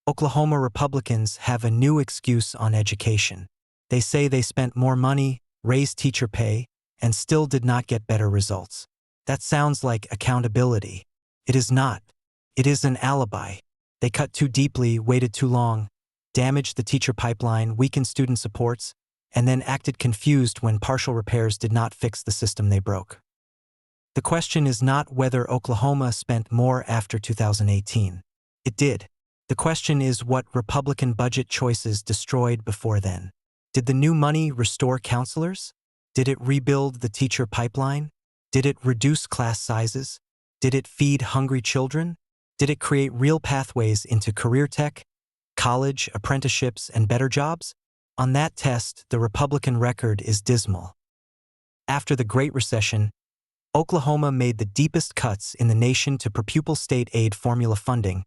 Oklahoma Republicans have a new excuse on education. They say they spent more money, raised teacher pay, and still did not get better results. That sounds like accountability. It is not. It is an alibi. They cut too deeply, waited too long, damaged the teacher pipeline, weakened student supports, and then acted confused when partial repairs did not fix the system they broke. The question is not whether Oklahoma spent more after 2018. It did. The question is what Republican budget choices destroyed before then. Did the new money restore counselors? Did it rebuild the teacher pipeline? Did it reduce class sizes? Did it feed hungry children? Did it create real pathways into career tech, college, apprenticeships, and better jobs? On that test, the Republican record is dismal. After the Great Recession, Oklahoma made the deepest cuts in the nation to per-pupil state aid formula funding,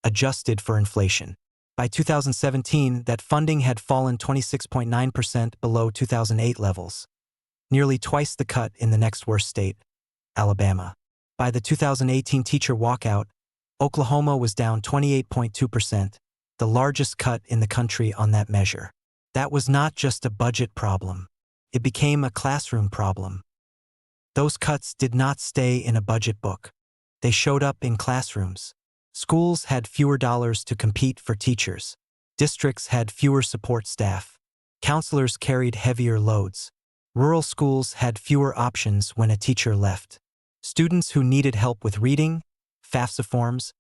adjusted for inflation. By 2017, that funding had fallen 26.9% below 2008 levels, nearly twice the cut in the next worst state, Alabama. By the 2018 teacher walkout, Oklahoma was down 28.2%, the largest cut in the country on that measure. That was not just a budget problem. It became a classroom problem. Those cuts did not stay in a budget book. They showed up in classrooms. Schools had fewer dollars to compete for teachers. Districts had fewer support staff. Counselors carried heavier loads. Rural schools had fewer options when a teacher left. Students who needed help with reading, FAFSA forms,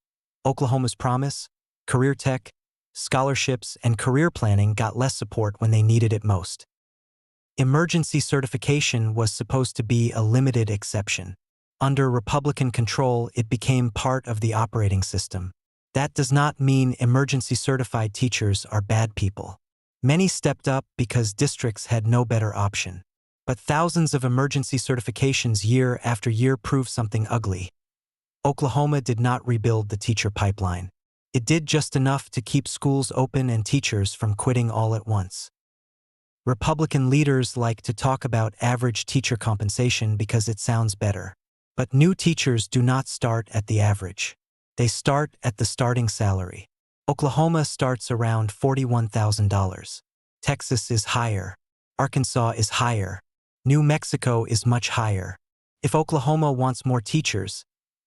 Oklahoma's Promise, career tech, scholarships, and career planning got less support when they needed it most. Emergency certification was supposed to be a limited exception. Under Republican control, it became part of the operating system. That does not mean emergency certified teachers are bad people. Many stepped up because districts had no better option. But thousands of emergency certifications year after year prove something ugly. Oklahoma did not rebuild the teacher pipeline. It did just enough to keep schools open and teachers from quitting all at once. Republican leaders like to talk about average teacher compensation because it sounds better. But new teachers do not start at the average. They start at the starting salary. Oklahoma starts around $41,000. Texas is higher. Arkansas is higher. New Mexico is much higher. If Oklahoma wants more teachers,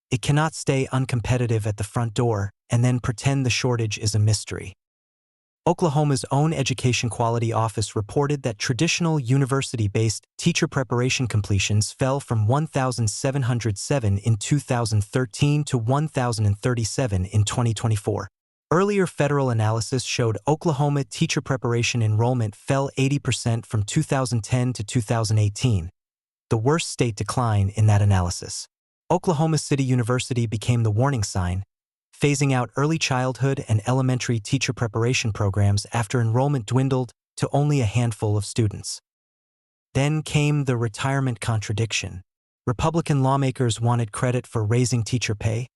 it cannot stay uncompetitive at the front door and then pretend the shortage is a mystery. Oklahoma's own Education Quality Office reported that traditional university-based teacher preparation completions fell from 1,707 in 2013 to 1,037 in 2024. Earlier federal analysis showed Oklahoma teacher preparation enrollment fell 80% from 2010 to 2018, the worst state decline in that analysis. Oklahoma City University became the warning sign, phasing out early childhood and elementary teacher preparation programs after enrollment dwindled to only a handful of students. Then came the retirement contradiction. Republican lawmakers wanted credit for raising teacher pay,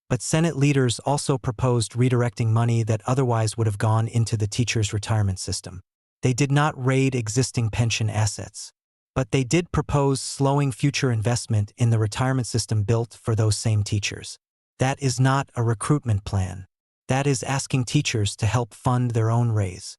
but Senate leaders also proposed redirecting money that otherwise would have gone into the teachers' retirement system. They did not raid existing pension assets, but they did propose slowing future investment in the retirement system built for those same teachers. That is not a recruitment plan. That is asking teachers to help fund their own raise.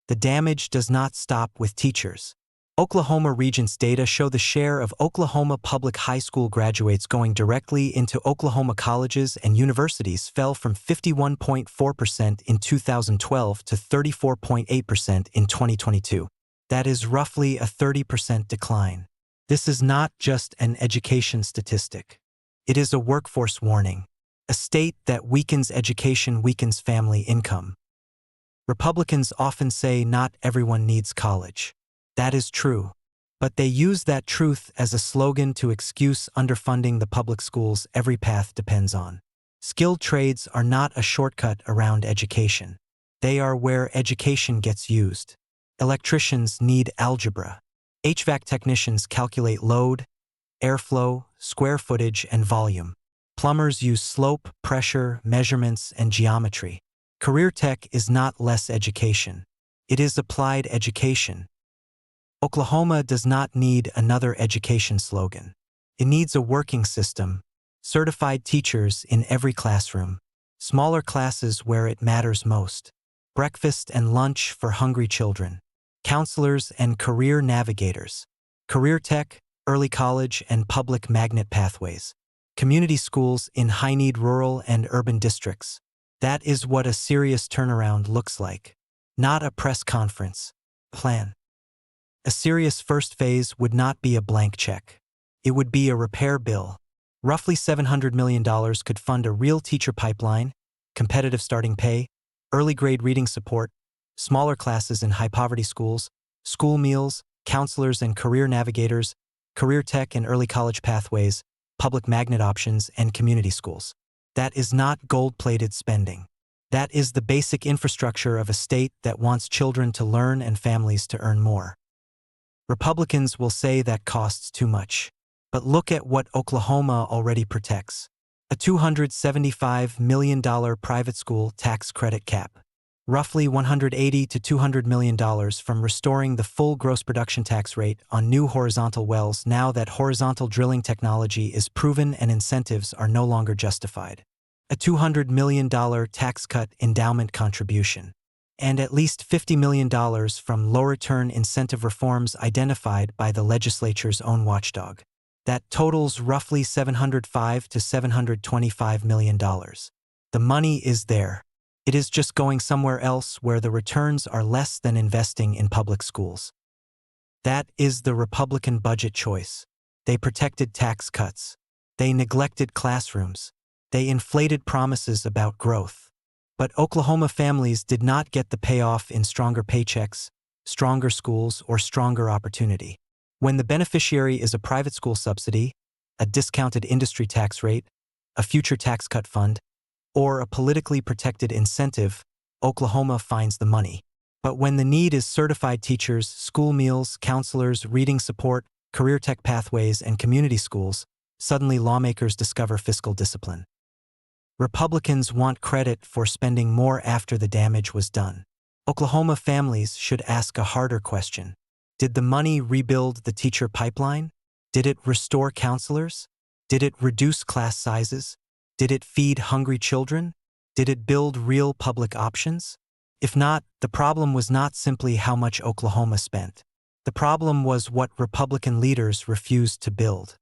The damage does not stop with teachers. Oklahoma Regents data show the share of Oklahoma public high school graduates going directly into Oklahoma colleges and universities fell from 51.4% in 2012 to 34.8% in 2022. That is roughly a 30% decline. This is not just an education statistic. It is a workforce warning. A state that weakens education weakens family income. Republicans often say not everyone needs college. That is true. But they use that truth as a slogan to excuse underfunding the public schools every path depends on. Skilled trades are not a shortcut around education. They are where education gets used. Electricians need algebra. HVAC technicians calculate load, airflow, square footage, and volume. Plumbers use slope, pressure, measurements, and geometry. Career tech is not less education. It is applied education. Oklahoma does not need another education slogan. It needs a working system, certified teachers in every classroom, Smaller classes where it matters most. Breakfast and lunch for hungry children. Counselors and career navigators. Career tech, early college, and public magnet pathways. Community schools in high-need rural and urban districts. That is what a serious turnaround looks like. Not a press conference. Plan. A serious first phase would not be a blank check. It would be a repair bill. Roughly $700 million could fund a real teacher pipeline, competitive starting pay, early grade reading support, smaller classes in high-poverty schools, school meals, counselors and career navigators, career tech and early college pathways, public magnet options, and community schools. That is not gold-plated spending. That is the basic infrastructure of a state that wants children to learn and families to earn more. Republicans will say that costs too much. But look at what Oklahoma already protects. A $275 million private school tax credit cap. Roughly $180 to $200 million from restoring the full gross production tax rate on new horizontal wells now that horizontal drilling technology is proven and incentives are no longer justified. A $200 million tax cut endowment contribution. And at least $50 million from low-return incentive reforms identified by the legislature's own watchdog. That totals roughly $705 to $725 million. The money is there. It is just going somewhere else where the returns are less than investing in public schools. That is the Republican budget choice. They protected tax cuts. They neglected classrooms. They inflated promises about growth. But Oklahoma families did not get the payoff in stronger paychecks, stronger schools, or stronger opportunity. When the beneficiary is a private school subsidy, a discounted industry tax rate, a future tax cut fund, or a politically protected incentive, Oklahoma finds the money. But when the need is certified teachers, school meals, counselors, reading support, career tech pathways, and community schools, suddenly lawmakers discover fiscal discipline. Republicans want credit for spending more after the damage was done. Oklahoma families should ask a harder question. Did the money rebuild the teacher pipeline? Did it restore counselors? Did it reduce class sizes? Did it feed hungry children? Did it build real public options? If not, the problem was not simply how much Oklahoma spent. The problem was what Republican leaders refused to build.